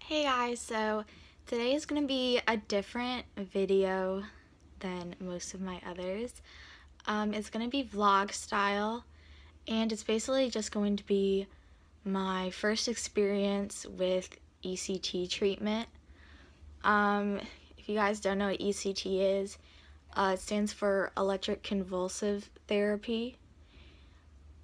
Hey guys, so today is going to be a different video than most of my others. It's going to be vlog style, and it's basically just going to be my first experience with ECT treatment. If you guys don't know what ECT is, it stands for electric convulsive therapy,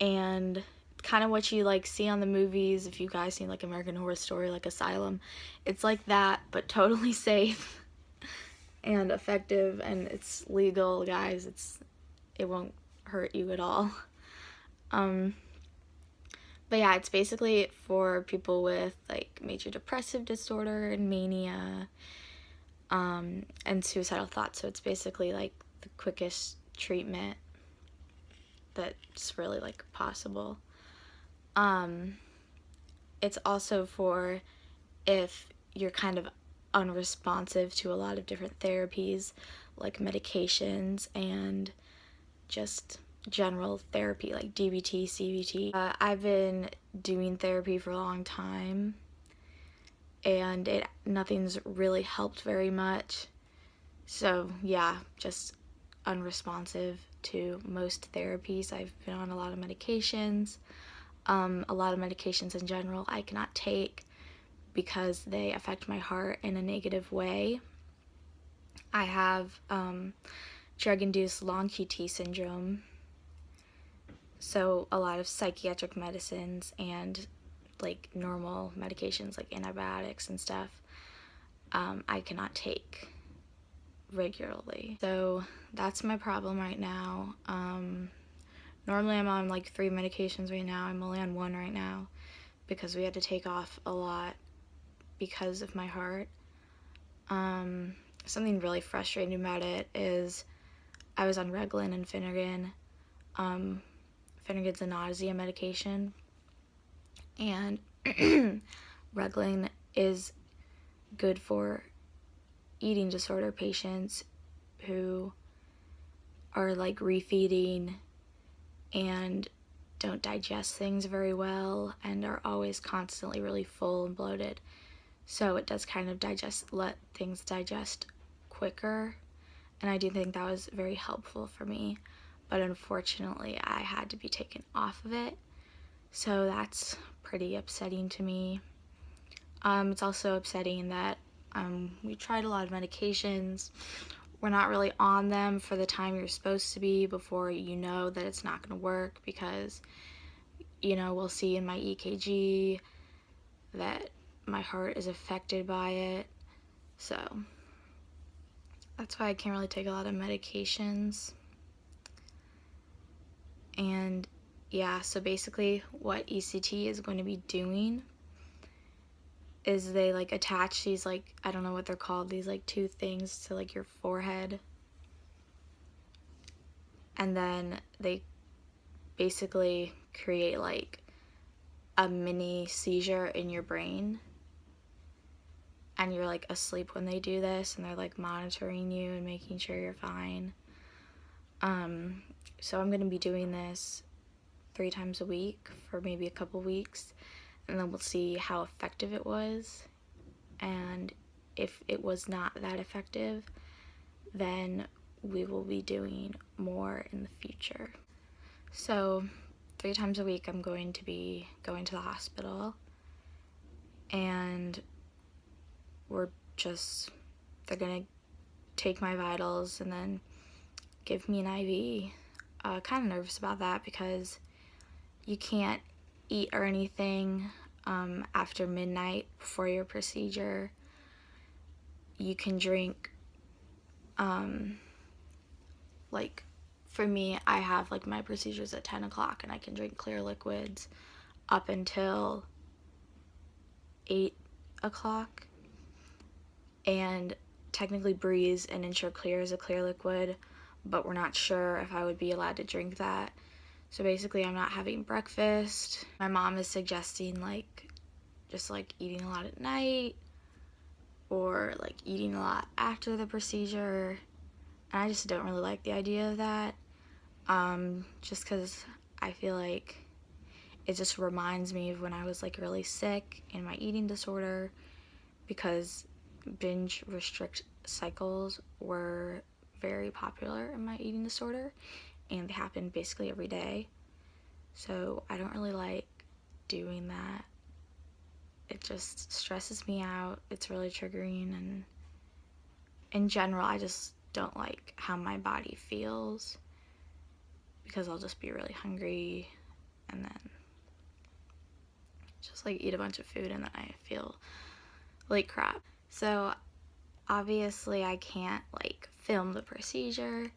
and kind of what you like see on the movies. If you guys seen like American Horror Story, like Asylum, it's like that, but totally safe and effective, and it's legal, guys. It won't hurt you at all. um but yeah, it's basically for people with like major depressive disorder and mania, and suicidal thoughts. So it's basically like the quickest treatment that's really like possible. It's also for if you're kind of unresponsive to a lot of different therapies like medications and just general therapy like DBT, CBT. I've been doing therapy for a long time, and nothing's really helped very much. So yeah, just unresponsive to most therapies. I've been on a lot of medications. A lot of medications in general I cannot take because they affect my heart in a negative way. I have drug-induced long QT syndrome, so a lot of psychiatric medicines and like normal medications like antibiotics and stuff I cannot take regularly. So that's my problem right now. Normally I'm on like 3 medications right now. I'm only on 1 right now because we had to take off a lot because of my heart. Something really frustrating about it is I was on Reglan and Phenergan. Phenergan's a nausea medication, and Reglan is good for eating disorder patients who are like refeeding and don't digest things very well and are always constantly really full and bloated. So it does kind of let things digest quicker, and I do think that was very helpful for me, but unfortunately I had to be taken off of it, so that's pretty upsetting to me. It's also upsetting that we tried a lot of medications. We're not really on them for the time you're supposed to be before you know that it's not going to work, because we'll see in my EKG that my heart is affected by it. So that's why I can't really take a lot of medications. And yeah, so basically what ECT is going to be doing is they like attach these, like, I don't know what they're called, these like 2 things to like your forehead, and then they basically create like a mini seizure in your brain, and you're like asleep when they do this, and they're like monitoring you and making sure you're fine. So I'm gonna be doing this 3 times a week for maybe a couple weeks, and then we'll see how effective it was. And if it was not that effective, then we will be doing more in the future. So 3 times a week I'm going to be going to the hospital, and they're gonna take my vitals and then give me an IV. Kind of nervous about that because you can't eat or anything after midnight before your procedure. You can drink, like for me, I have like my procedures at 10 o'clock, and I can drink clear liquids up until 8 o'clock. And technically Breeze and Ensure Clear is a clear liquid, but we're not sure if I would be allowed to drink that. So basically I'm not having breakfast. My mom is suggesting like just like eating a lot at night, or like eating a lot after the procedure, and I just don't really like the idea of that, just because I feel like it just reminds me of when I was like really sick in my eating disorder, because binge restrict cycles were very popular in my eating disorder, and they happen basically every day. So I don't really like doing that. It just stresses me out. It's really triggering, and in general, I just don't like how my body feels, because I'll just be really hungry and then just like eat a bunch of food and then I feel like crap. So obviously I can't like film the procedure,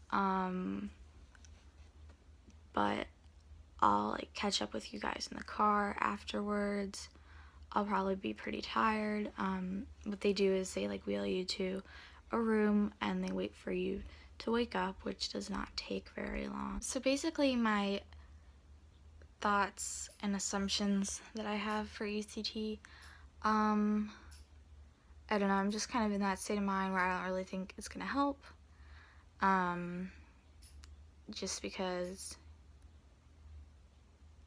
but I'll like catch up with you guys in the car afterwards. I'll probably be pretty tired. What they do is they like wheel you to a room and they wait for you to wake up, which does not take very long. So basically my thoughts and assumptions that I have for ECT, I don't know, I'm just kind of in that state of mind where I don't really think it's gonna help, just because,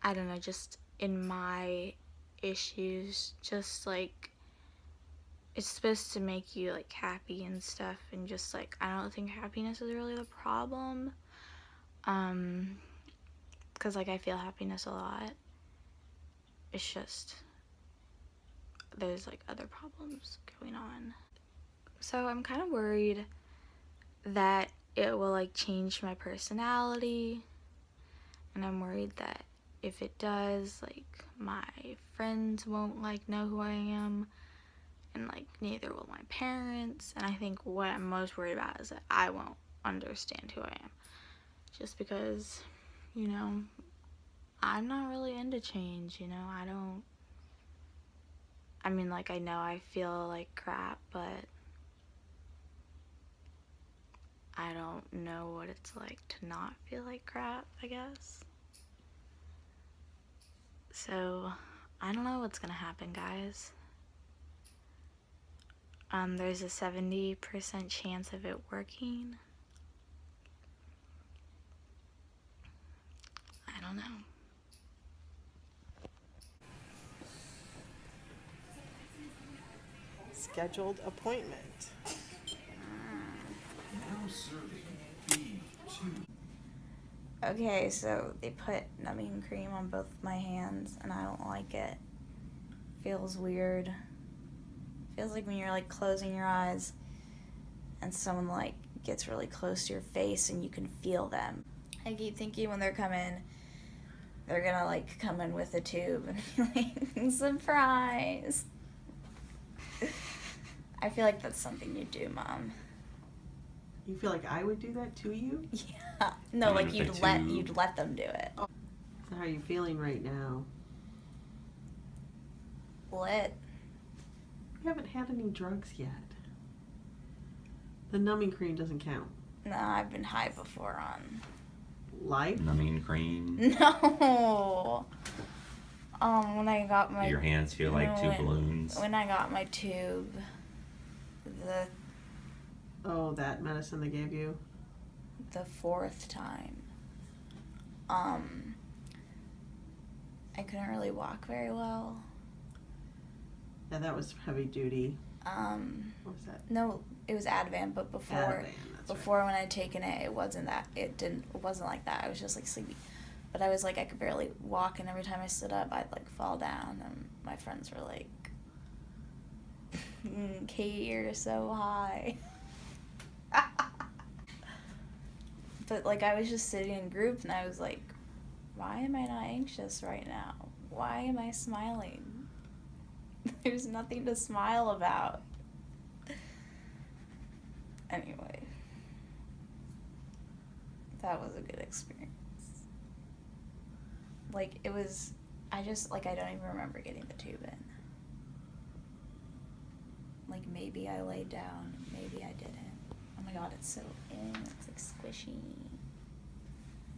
I don't know, just in my issues, just like, it's supposed to make you like happy and stuff, and just like, I don't think happiness is really the problem, because like I feel happiness a lot. It's just, there's like other problems going on. So I'm kind of worried that it will like change my personality, and I'm worried that if it does, like my friends won't like know who I am, and like neither will my parents. And I think what I'm most worried about is that I won't understand who I am, just because, you know, I'm not really into change, you know. I mean, like, I know I feel like crap, but I don't know what it's like to not feel like crap, I guess. So, I don't know what's gonna happen, guys. There's a 70% chance of it working. I don't know. Scheduled appointment. Okay, so they put numbing cream on both my hands, and I don't like it. Feels weird. Feels like when you're like closing your eyes and someone like gets really close to your face and you can feel them. I keep thinking when they're coming, they're gonna like come in with a tube and be like, surprise. I feel like that's something you do, Mom. You feel like I would do that to you? Yeah. No, like you'd let them do it. Oh. So how are you feeling right now? Lit. You haven't had any drugs yet. The numbing cream doesn't count. No, I've been high before on Life? Numbing cream. No. When I got my... Your hands feel like two balloons. When I got my tube, Oh, that medicine they gave you? the fourth time, I couldn't really walk very well. Yeah, that was heavy duty. What was that? No, it was Ativan, but before... Ativan, that's Before, when I'd taken it, it wasn't like that. I was just like sleepy. But I was like, I could barely walk, and every time I stood up, I'd like fall down, and my friends were like, Kate, you're so high. But like, I was just sitting in group, and I was like, why am I not anxious right now? Why am I smiling? There's nothing to smile about. Anyway. That was a good experience. Like, it was, I don't even remember getting the tube in. Like, maybe I laid down, maybe I didn't. Oh my god, it's so in, it's like squishy.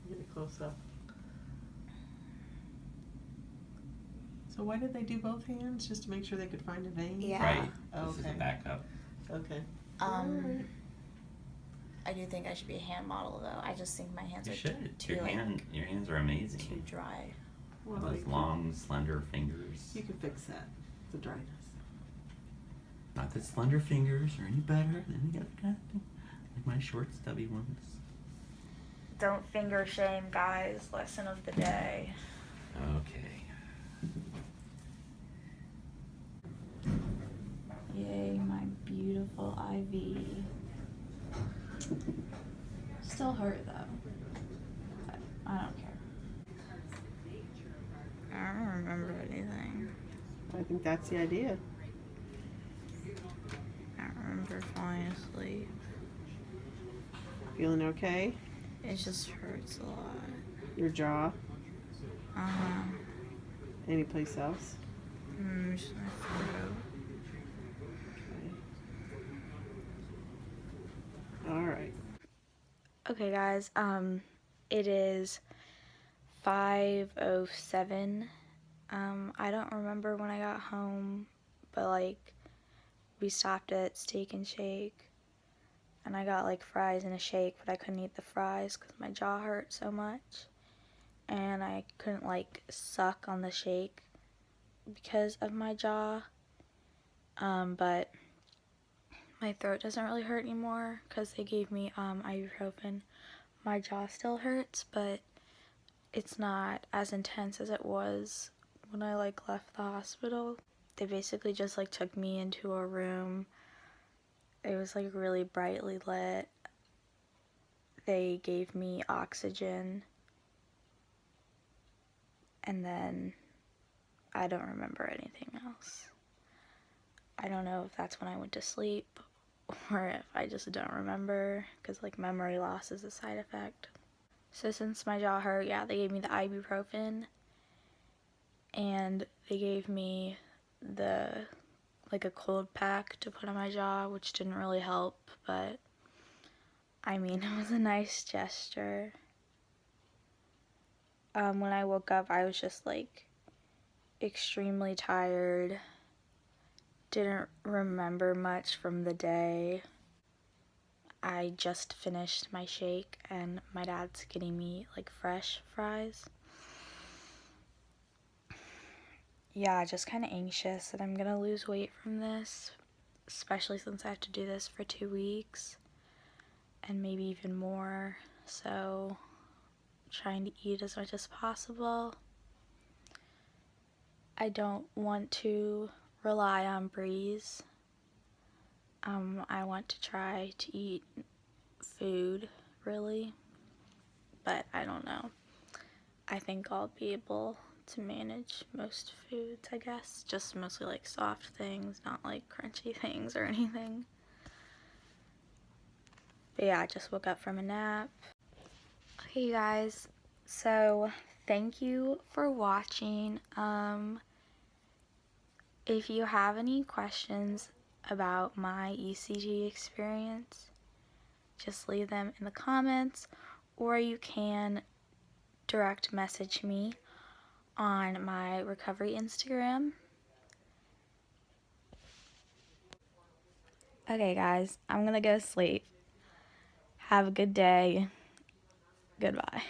Get it close up. So why did they do both hands? Just to make sure they could find a vein? Yeah. Right. Oh, This is okay. a backup. Okay. Alright. I do think I should be a hand model, though. I just think my hands You are should. too, Your hands are amazing. too dry. Well, Those long, slender fingers. you can fix that. The dryness. Not that slender fingers are any better than the other kind, like my short, stubby ones. Don't finger shame, guys. Lesson of the day. Okay. Yay, my beautiful IV. Still hurt though. But I don't care. I don't remember anything. I think that's the idea. I don't remember falling asleep. Feeling okay? It just hurts a lot. Your jaw? Uh-huh. Any place else? Just my throat. Okay. All right. Okay, guys. It is 5:07. I don't remember when I got home, but like we stopped at Steak and Shake, and I got like fries and a shake, but I couldn't eat the fries because my jaw hurt so much, and I couldn't like suck on the shake because of my jaw. But my throat doesn't really hurt anymore because they gave me ibuprofen. My jaw still hurts, but it's not as intense as it was when I like left the hospital. They basically just like took me into a room. It was like really brightly lit. They gave me oxygen, and then I don't remember anything else. I don't know if that's when I went to sleep or if I just don't remember, because like memory loss is a side effect. So since my jaw hurt, yeah, they gave me the ibuprofen, and they gave me like a cold pack to put on my jaw, which didn't really help, but I mean, it was a nice gesture. When I woke up, I was just like extremely tired. Didn't remember much from the day. I just finished my shake and my dad's getting me like fresh fries. Yeah, just kind of anxious that I'm gonna lose weight from this, especially since I have to do this for 2 weeks and maybe even more. So, trying to eat as much as possible. I don't want to rely on Breeze. I want to try to eat food, really, but I don't know. I think I'll be able to manage most foods, I guess. Just mostly like soft things, not like crunchy things or anything. But yeah, I just woke up from a nap. Okay, you guys, so thank you for watching. If you have any questions about my ECG experience, just leave them in the comments, or you can direct message me on my recovery Instagram. Okay, guys, I'm gonna go sleep. Have a good day. Goodbye.